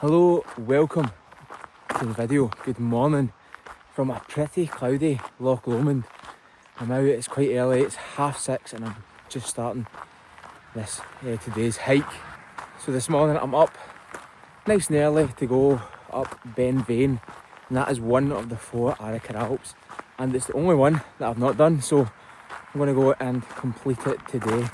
Hello, welcome to the video. Good morning from a pretty cloudy Loch Lomond. I'm out, it's quite early, it's 6:30 and I'm just starting this today's hike. So this morning I'm up nice and early to go up Ben Vane, and that is one of the 4 Arrochar Alps, and it's the only one that I've not done, so I'm going to go and complete it today.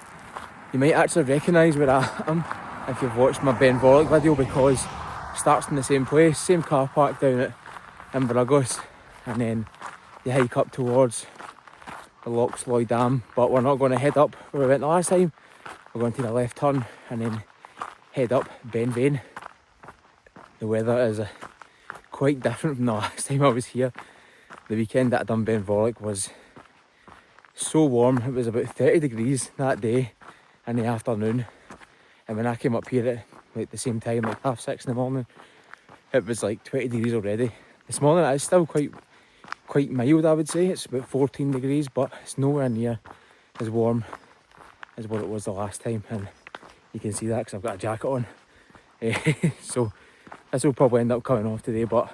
You might actually recognise where I am if you've watched my Ben Vane video, because it starts in the same place, same car park down at Arrochar, and then you hike up towards the Loch Sloy Dam. But we're not going to head up where we went the last time. We're going to take a left turn and then head up Ben Vane. The weather is quite different from the last time I was here. The weekend that I done Ben Vane was so warm. It was about 30 degrees that day in the afternoon, and when I came up here at like the same time, like 6:30 in the morning, it was like 20 degrees already. This morning it is still quite mild, I would say. It's about 14 degrees, but it's nowhere near as warm as what it was the last time, and you can see that because I've got a jacket on. So this will probably end up coming off today, but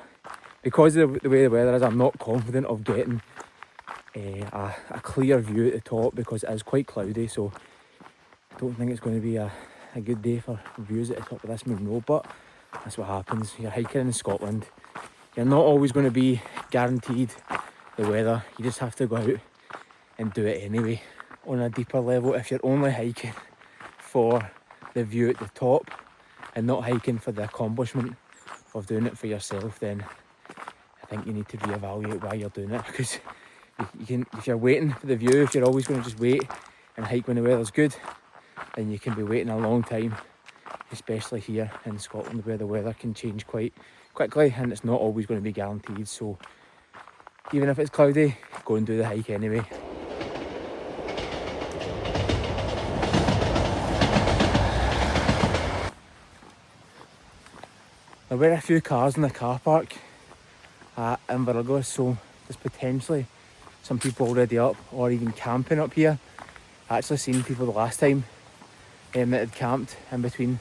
because of the way the weather is, I'm not confident of getting a clear view at the top, because it is quite cloudy. So I don't think it's going to be a good day for views at the top of this main road, but that's what happens. You're hiking in Scotland. You're not always going to be guaranteed the weather. You just have to go out and do it anyway. On a deeper level, if you're only hiking for the view at the top and not hiking for the accomplishment of doing it for yourself, then I think you need to reevaluate why you're doing it, because if you're waiting for the view, if you're always going to just wait and hike when the weather's good, then you can be waiting a long time, especially here in Scotland where the weather can change quite quickly and it's not always going to be guaranteed. So even if it's cloudy, go and do the hike anyway. There were a few cars in the car park at Arrochar, so there's potentially some people already up or even camping up here. I actually seen people the last time that had camped in between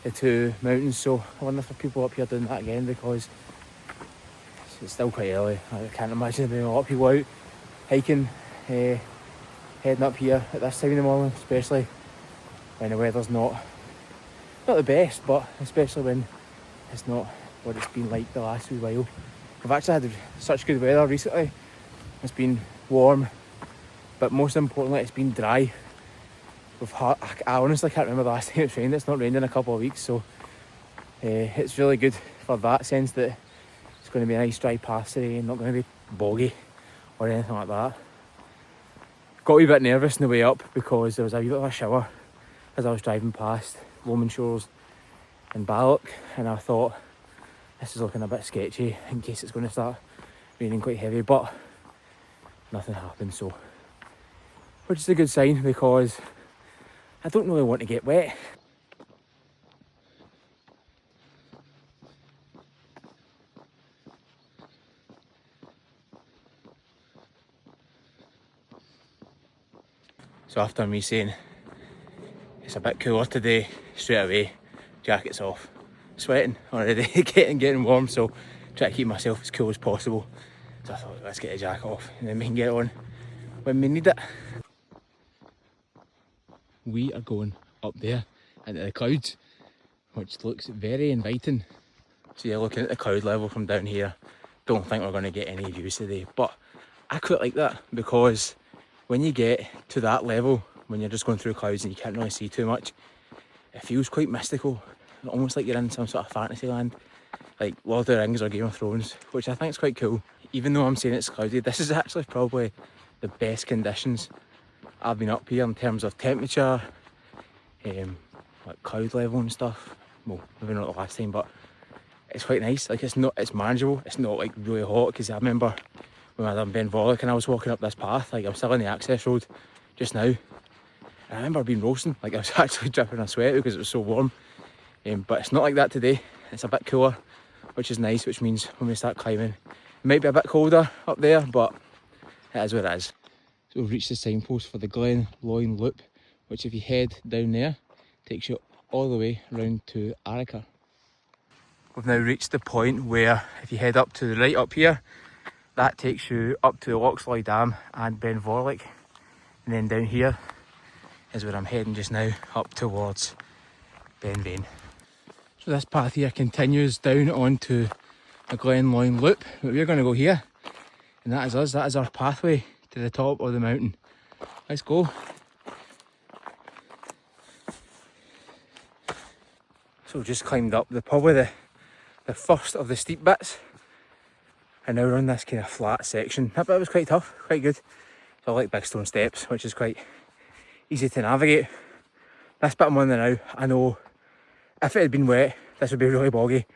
the two mountains, so I wonder if there are people up here doing that again, because it's still quite early. I can't imagine there being a lot of people out hiking, heading up here at this time in the morning, especially when the weather's not the best, but especially when it's not what it's been like the last wee while. We've actually had such good weather recently. It's been warm, but most importantly it's been dry. I honestly can't remember the last time it's rained. It's not rained in a couple of weeks, so it's really good for that sense, that it's going to be a nice dry path today and not going to be boggy or anything like that. Got a wee bit nervous on the way up because there was a wee bit of a shower as I was driving past Lomond Shores and Balloch, and I thought this is looking a bit sketchy in case it's going to start raining quite heavy, but nothing happened, so which is a good sign, because I don't really want to get wet. So after me saying it's a bit cooler today, straight away, jacket's off. Sweating already, getting warm, so try to keep myself as cool as possible. So I thought, let's get the jacket off and then we can get on when we need it. We are going up there into the clouds, which looks very inviting. So yeah, looking at the cloud level from down here, don't think we're going to get any views today, but I quite like that, because when you get to that level, when you're just going through clouds and you can't really see too much, it feels quite mystical, almost like you're in some sort of fantasy land, like Lord of the Rings or Game of Thrones, which I think is quite cool. Even though I'm saying it's cloudy, this is actually probably the best conditions I've been up here in terms of temperature, like cloud level and stuff. Well, maybe not the last time, but it's quite nice. Like it's manageable. It's not like really hot, because I remember when I done Ben Vane and I was walking up this path, like I'm still in the access road just now, and I remember being roasting, like I was actually dripping a sweat because it was so warm. But it's not like that today. It's a bit cooler, which is nice, which means when we start climbing, it might be a bit colder up there, but it is what it is. So we've reached the signpost for the Glen Loyne Loop, which if you head down there, takes you all the way round to Arrochar. we've now reached the point where if you head up to the right up here, that takes you up to the Lochsloy Dam and Ben Vane. And then down here is where I'm heading just now, up towards Ben Vane. So this path here continues down onto the Glen Loyne Loop, but we're going to go here. And that is us, that is our pathway to the top of the mountain. Let's go. So just climbed up probably the first of the steep bits. And now we're on this kind of flat section. That bit was quite tough, quite good. So I like big stone steps, which is quite easy to navigate. This bit I'm on there now, I know if it had been wet, this would be really boggy.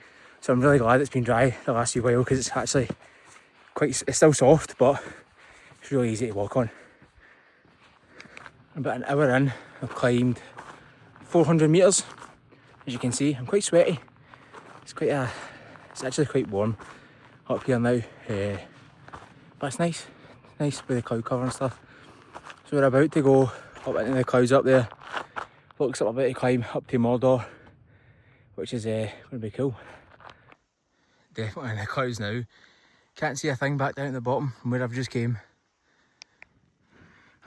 So I'm really glad it's been dry the last few while, because it's actually it's still soft, but it's really easy to walk on. About an hour in, I've climbed 400 metres. As you can see, I'm quite sweaty. It's actually quite warm up here now, but it's nice. It's nice with the cloud cover and stuff. So we're about to go up into the clouds up there. Looks like we're about to climb up to Mordor, which is going to be cool. Definitely in the clouds now. Can't see a thing back down at the bottom from where I've just came.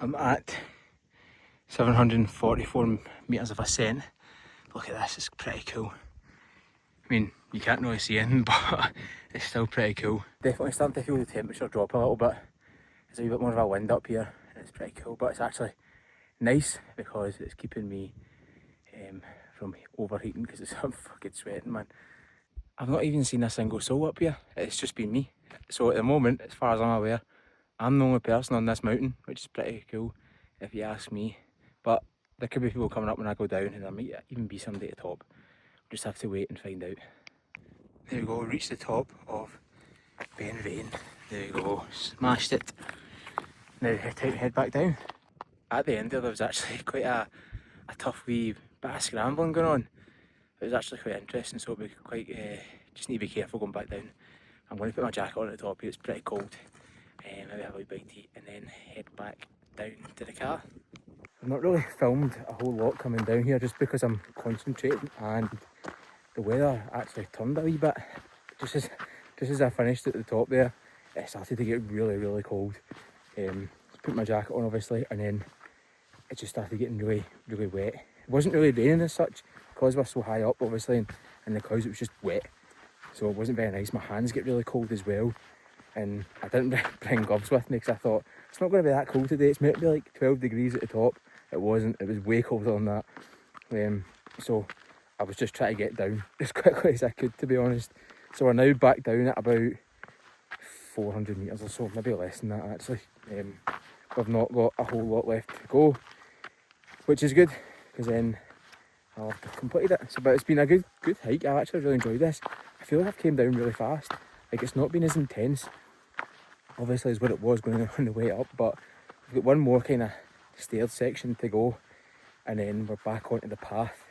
I'm at 744 metres of ascent. Look at this, it's pretty cool. I mean, you can't really see anything, but it's still pretty cool. Definitely starting to feel the temperature drop a little bit. There's a wee bit more of a wind up here, and it's pretty cool, but it's actually nice because it's keeping me from overheating, because I'm fucking sweating, man. I've not even seen a single soul up here, it's just been me. So at the moment, as far as I'm aware, I'm the only person on this mountain, which is pretty cool, if you ask me. But there could be people coming up when I go down, and there might even be somebody at the top. We'll just have to wait and find out. There we go, we reached the top of Ben Vane. There we go, smashed it. Now time to head back down. At the end there was actually quite a tough wee bit of scrambling going on. It was actually quite interesting, so it'll be quite, just need to be careful going back down. I'm going to put my jacket on at the top here, it's pretty cold. Maybe have a wee bite to eat and then head back down to the car. I've not really filmed a whole lot coming down here just because I'm concentrating, and the weather actually turned a wee bit. Just as I finished at the top there, it started to get really cold. Put my jacket on obviously, and then it just started getting really wet. It wasn't really raining as such because we're so high up obviously, and the clouds, it was just wet. So it wasn't very nice. My hands get really cold as well. And I didn't bring gloves with me because I thought it's not going to be that cold today. It's meant to be like 12 degrees at the top. It wasn't. It was way colder than that. So I was just trying to get down as quickly as I could, to be honest. So we're now back down at about 400 metres or so, maybe less than that actually. We've not got a whole lot left to go, which is good, because then I'll have completed it. So, but it's been a good hike. I've actually really enjoyed this. I feel like I've came down really fast. Like, it's not been as intense, obviously, as what it was going on the way up, but we've got one more kind of stairs section to go, and then we're back onto the path,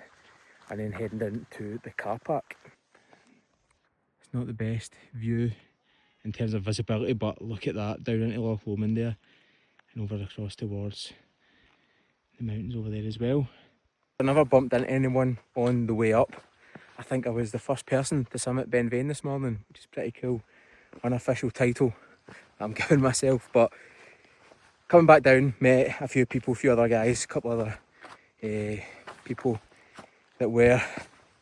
and then heading down to the car park. It's not the best view in terms of visibility, but look at that, down into Loch Lomond there, and over across towards the mountains over there as well. I never bumped into anyone on the way up. I think I was the first person to summit Ben Vane this morning, which is pretty cool. Unofficial title I'm giving myself, but coming back down, met a few people, a few other guys, a couple other people that were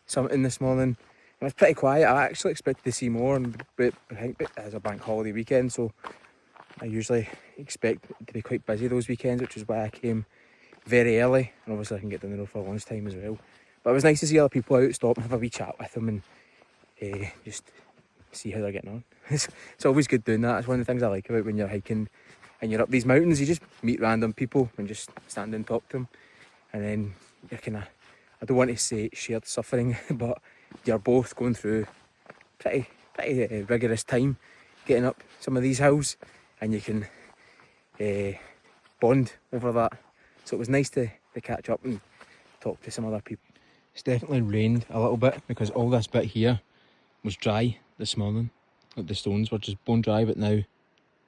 summiting this morning. It was pretty quiet. I actually expected to see more, but I think it is a bank holiday weekend, so I usually expect it to be quite busy those weekends, which is why I came very early, and obviously I can get down the road for lunchtime as well. But it was nice to see other people out, stop and have a wee chat with them, and just see how they're getting on. It's always good doing that. It's one of the things I like about when you're hiking and you're up these mountains. You just meet random people and just stand and talk to them, and then you're kind of, I don't want to say shared suffering, but you're both going through pretty rigorous time getting up some of these hills, and you can bond over that. So it was nice to catch up and talk to some other people. It's definitely rained a little bit because all this bit here was dry this morning. Like, the stones were just bone dry, but now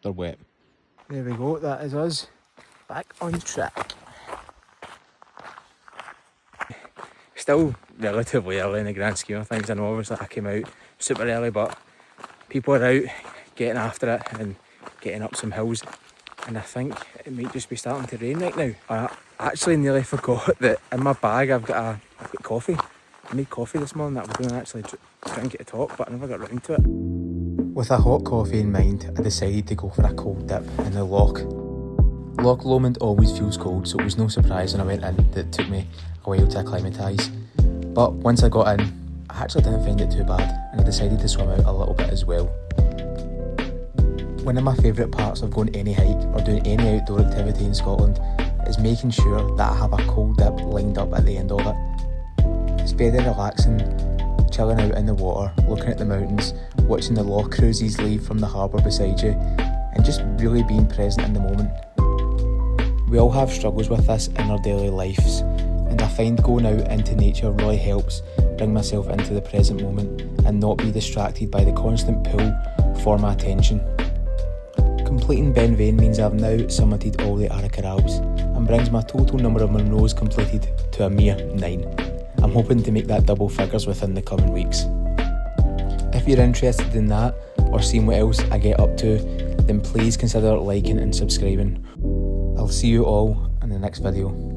they're wet. There we go, that is us back on track. Still relatively early in the grand scheme of things. I know obviously I came out super early, but people are out getting after it and getting up some hills, and I think it might just be starting to rain right now. I actually nearly forgot that in my bag I've got coffee. I made coffee this morning that I was going to actually drink at the top, but I never got round to it. With a hot coffee in mind, I decided to go for a cold dip in the loch. Loch Lomond always feels cold, so it was no surprise when I went in that it took me a while to acclimatise. But once I got in, I actually didn't find it too bad, and I decided to swim out a little bit as well. One of my favourite parts of going any hike or doing any outdoor activity in Scotland is making sure that I have a cold dip lined up at the end of it. It's very relaxing, chilling out in the water, looking at the mountains, watching the loch cruises leave from the harbour beside you, and just really being present in the moment. We all have struggles with this in our daily lives, and I find going out into nature really helps bring myself into the present moment and not be distracted by the constant pull for my attention. Completing Ben Vane means I've now summited all the Arrochar Alps and brings my total number of Munros completed to a mere 9. I'm hoping to make that double figures within the coming weeks. If you're interested in that or seeing what else I get up to, then please consider liking and subscribing. I'll see you all in the next video.